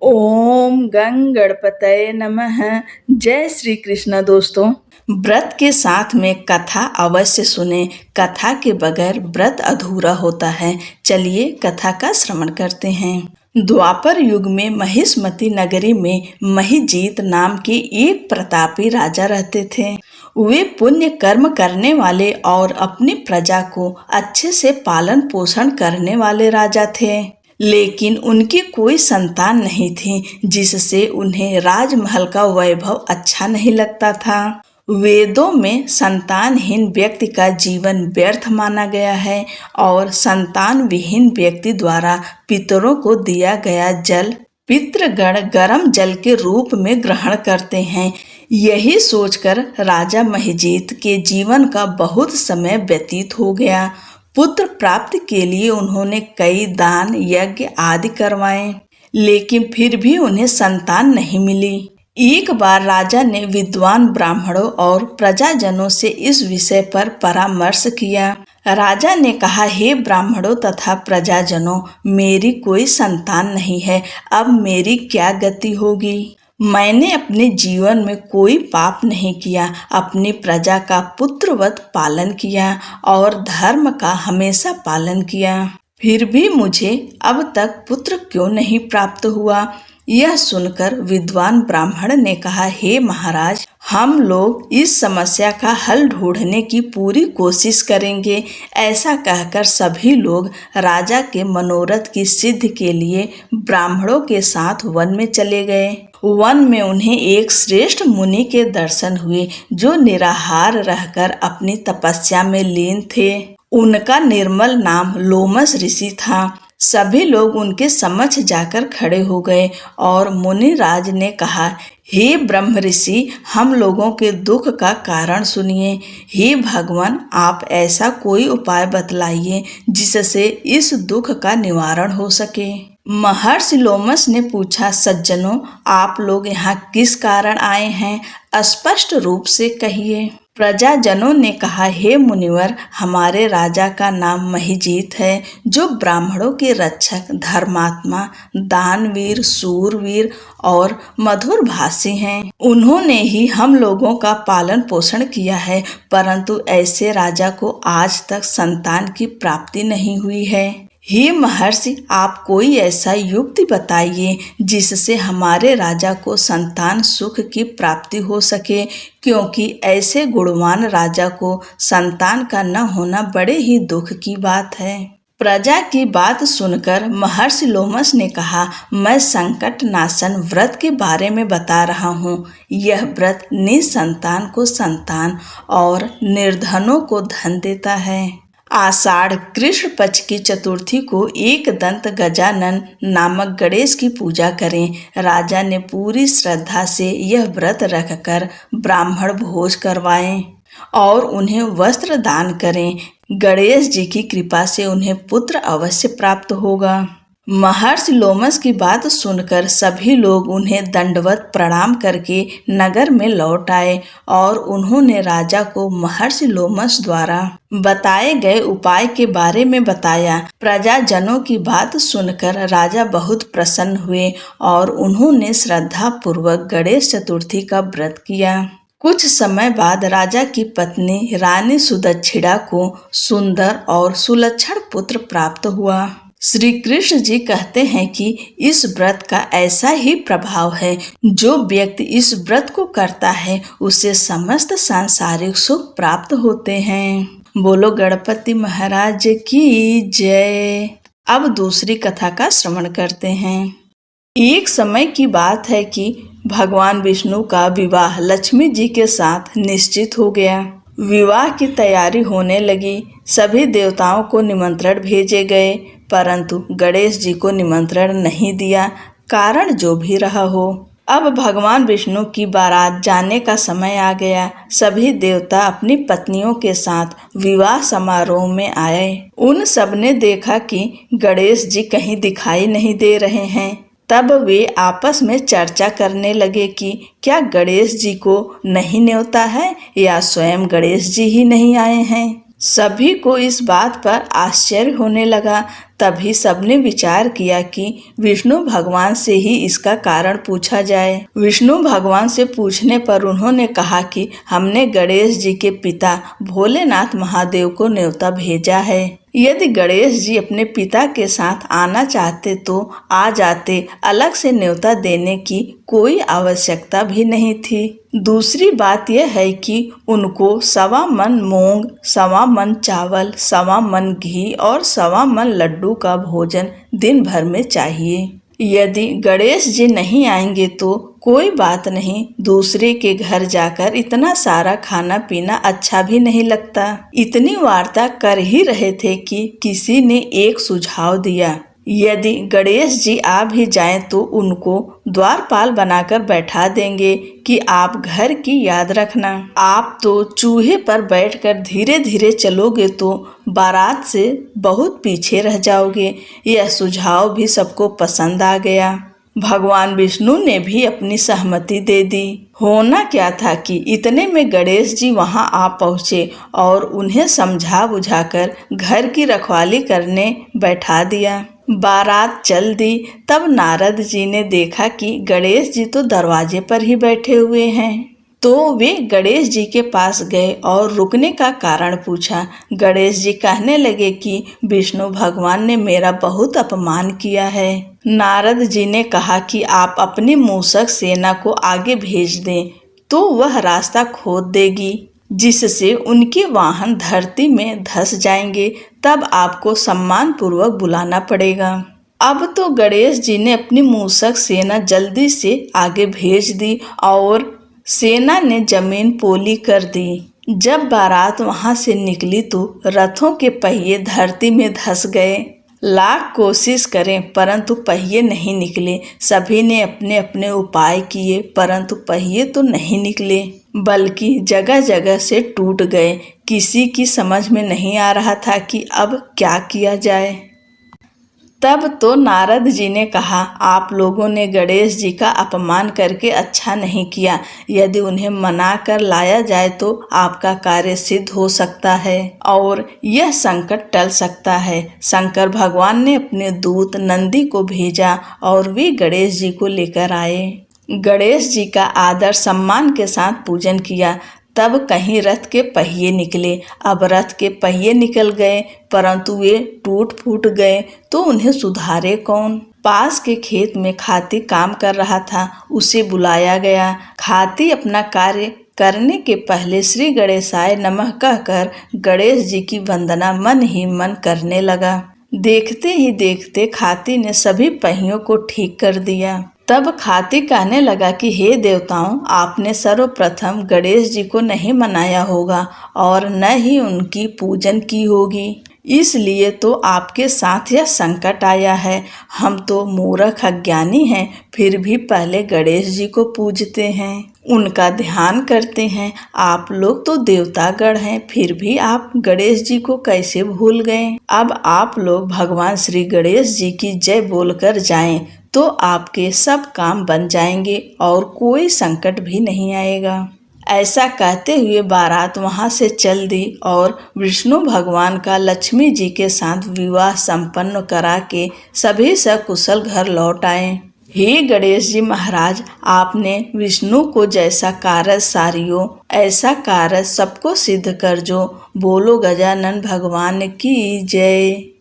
ओम गंग गणपतये नमः। जय श्री कृष्ण। दोस्तों, व्रत के साथ में कथा अवश्य सुने। कथा के बगैर व्रत अधूरा होता है। चलिए कथा का श्रवण करते हैं। द्वापर युग में महिष्मती नगरी में महिजीत नाम के एक प्रतापी राजा रहते थे। वे पुण्य कर्म करने वाले और अपनी प्रजा को अच्छे से पालन पोषण करने वाले राजा थे। लेकिन उनकी कोई संतान नहीं थी, जिससे उन्हें राजमहल का वैभव अच्छा नहीं लगता था। वेदों में संतानहीन व्यक्ति का जीवन व्यर्थ माना गया है और संतान विहीन व्यक्ति द्वारा पितरों को दिया गया जल पितृगण गर्म जल के रूप में ग्रहण करते हैं। यही सोचकर राजा महिजीत के जीवन का बहुत समय व्यतीत हो गया। पुत्र प्राप्ति के लिए उन्होंने कई दान यज्ञ आदि करवाए, लेकिन फिर भी उन्हें संतान नहीं मिली। एक बार राजा ने विद्वान ब्राह्मणों और प्रजाजनों से इस विषय पर परामर्श किया। राजा ने कहा, हे ब्राह्मणों तथा प्रजाजनों, मेरी कोई संतान नहीं है। अब मेरी क्या गति होगी? मैंने अपने जीवन में कोई पाप नहीं किया, अपनी प्रजा का पुत्रवत पालन किया और धर्म का हमेशा पालन किया। फिर भी मुझे अब तक पुत्र क्यों नहीं प्राप्त हुआ? यह सुनकर विद्वान ब्राह्मण ने कहा, हे महाराज, हम लोग इस समस्या का हल ढूंढने की पूरी कोशिश करेंगे। ऐसा कहकर सभी लोग राजा के मनोरथ की सिद्धि के लिए ब्राह्मणों के साथ वन में चले गए। वन में उन्हें एक श्रेष्ठ मुनि के दर्शन हुए, जो निराहार रहकर अपनी तपस्या में लीन थे। उनका निर्मल नाम लोमस ऋषि था। सभी लोग उनके समक्ष जाकर खड़े हो गए और मुनिराज ने कहा, हे ब्रह्म ऋषि, हम लोगों के दुख का कारण सुनिए। हे भगवान, आप ऐसा कोई उपाय बतलाइए जिससे इस दुख का निवारण हो सके। महर्षि लोमस ने पूछा, सज्जनों, आप लोग यहाँ किस कारण आए हैं? स्पष्ट रूप से कहिए। प्रजाजनों ने कहा, हे मुनिवर, हमारे राजा का नाम महिजीत है, जो ब्राह्मणों के रक्षक, धर्मात्मा, दानवीर, सूरवीर और मधुर भाषी हैं। उन्होंने ही हम लोगों का पालन पोषण किया है, परंतु ऐसे राजा को आज तक संतान की प्राप्ति नहीं हुई है। हे महर्षि, आप कोई ऐसा युक्ति बताइए जिससे हमारे राजा को संतान सुख की प्राप्ति हो सके, क्योंकि ऐसे गुणवान राजा को संतान का न होना बड़े ही दुख की बात है। प्रजा की बात सुनकर महर्षि लोमस ने कहा, मैं संकट नाशन व्रत के बारे में बता रहा हूँ। यह व्रत निसंतान को संतान और निर्धनों को धन देता है। आषाढ़ कृष्ण पक्ष की चतुर्थी को एक दंत गजानन नामक गणेश की पूजा करें। राजा ने पूरी श्रद्धा से यह व्रत रखकर ब्राह्मण भोज करवाएं और उन्हें वस्त्र दान करें। गणेश जी की कृपा से उन्हें पुत्र अवश्य प्राप्त होगा। महर्षि लोमस की बात सुनकर सभी लोग उन्हें दंडवत प्रणाम करके नगर में लौट आए और उन्होंने राजा को महर्षि लोमस द्वारा बताए गए उपाय के बारे में बताया। प्रजाजनों की बात सुनकर राजा बहुत प्रसन्न हुए और उन्होंने श्रद्धा पूर्वक गणेश चतुर्थी का व्रत किया। कुछ समय बाद राजा की पत्नी रानी सुदक्षिणा को सुंदर और सुलक्षण पुत्र प्राप्त हुआ। श्री कृष्ण जी कहते हैं कि इस व्रत का ऐसा ही प्रभाव है, जो व्यक्ति इस व्रत को करता है उसे समस्त सांसारिक सुख प्राप्त होते हैं। बोलो गणपति महाराज की जय। अब दूसरी कथा का श्रवण करते हैं। एक समय की बात है कि भगवान विष्णु का विवाह लक्ष्मी जी के साथ निश्चित हो गया। विवाह की तैयारी होने लगी। सभी देवताओं को निमंत्रण भेजे गए, परंतु गणेश जी को निमंत्रण नहीं दिया। कारण जो भी रहा हो, अब भगवान विष्णु की बारात जाने का समय आ गया। सभी देवता अपनी पत्नियों के साथ विवाह समारोह में आए। उन सब ने देखा कि गणेश जी कहीं दिखाई नहीं दे रहे हैं। तब वे आपस में चर्चा करने लगे कि क्या गणेश जी को नहीं न्योता है या स्वयं गणेश जी ही नहीं आए हैं। सभी को इस बात पर आश्चर्य होने लगा। तभी सबने विचार किया कि विष्णु भगवान से ही इसका कारण पूछा जाए। विष्णु भगवान से पूछने पर उन्होंने कहा कि हमने गणेश जी के पिता भोलेनाथ महादेव को न्योता भेजा है। यदि गणेश जी अपने पिता के साथ आना चाहते तो आ जाते, अलग से न्योता देने की कोई आवश्यकता भी नहीं थी। दूसरी बात यह है कि उनको 1.25 मन मूंग, 1.25 मन चावल, 1.25 मन घी और 1.25 मन लड्डू का भोजन दिन भर में चाहिए। यदि गणेश जी नहीं आएंगे तो कोई बात नहीं, दूसरे के घर जाकर इतना सारा खाना पीना अच्छा भी नहीं लगता। इतनी वार्ता कर ही रहे थे कि किसी ने एक सुझाव दिया, यदि गणेश जी आ भी जाएं तो उनको द्वारपाल बनाकर बैठा देंगे कि आप घर की याद रखना। आप तो चूहे पर बैठकर धीरे धीरे चलोगे तो बारात से बहुत पीछे रह जाओगे। यह सुझाव भी सबको पसंद आ गया। भगवान विष्णु ने भी अपनी सहमति दे दी। होना क्या था कि इतने में गणेश जी वहां आ पहुँचे और उन्हें समझा बुझाकर घर की रखवाली करने बैठा दिया। बारात चल दी। तब नारद जी ने देखा कि गणेश जी तो दरवाजे पर ही बैठे हुए हैं, तो वे गणेश जी के पास गए और रुकने का कारण पूछा। गणेश जी कहने लगे कि विष्णु भगवान ने मेरा बहुत अपमान किया है। नारद जी ने कहा कि आप अपनी मूषक सेना को आगे भेज दें तो वह रास्ता खोद देगी, जिससे उनके वाहन धरती में धंस जाएंगे। तब आपको सम्मान पूर्वक बुलाना पड़ेगा। अब तो गणेश जी ने अपनी मूषक सेना जल्दी से आगे भेज दी और सेना ने जमीन पोली कर दी। जब बारात वहां से निकली तो रथों के पहिए धरती में धंस गए। लाख कोशिश करें परंतु पहिए नहीं निकले। सभी ने अपने अपने उपाय किए परंतु पहिए तो नहीं निकले, बल्कि जगह जगह से टूट गए। किसी की समझ में नहीं आ रहा था कि अब क्या किया जाए। तब तो नारद जी ने कहा, आप लोगों ने गणेश जी का अपमान करके अच्छा नहीं किया। यदि उन्हें मना कर लाया जाए तो आपका कार्य सिद्ध हो सकता है और यह संकट टल सकता है। शंकर भगवान ने अपने दूत नंदी को भेजा और वे गणेश जी को लेकर आए। गणेश जी का आदर सम्मान के साथ पूजन किया। तब कहीं रथ के पहिए निकले। अब रथ के पहिए निकल गए परंतु वे टूट फूट गए तो उन्हें सुधारे कौन। पास के खेत में खाती काम कर रहा था, उसे बुलाया गया। खाती अपना कार्य करने के पहले श्री गणेशाय नमः कहकर गणेश जी की वंदना मन ही मन करने लगा। देखते ही देखते खाती ने सभी पहियों को ठीक कर दिया। तब खाती कहने लगा कि हे देवताओं, आपने सर्वप्रथम गणेश जी को नहीं मनाया होगा और न ही उनकी पूजन की होगी, इसलिए तो आपके साथ यह संकट आया है। हम तो मूर्ख अज्ञानी हैं, फिर भी पहले गणेश जी को पूजते हैं, उनका ध्यान करते हैं। आप लोग तो देवतागण हैं, फिर भी आप गणेश जी को कैसे भूल गए। अब आप लोग भगवान श्री गणेश जी की जय बोलकर जाएं तो आपके सब काम बन जाएंगे और कोई संकट भी नहीं आएगा। ऐसा कहते हुए बारात वहां से चल दी और विष्णु भगवान का लक्ष्मी जी के साथ विवाह संपन्न करा के सभी सकुशल घर लौट आए। हे गणेश जी महाराज, आपने विष्णु को जैसा कारज सारियो ऐसा कारज सबको सिद्ध कर जो। बोलो गजानन भगवान की जय।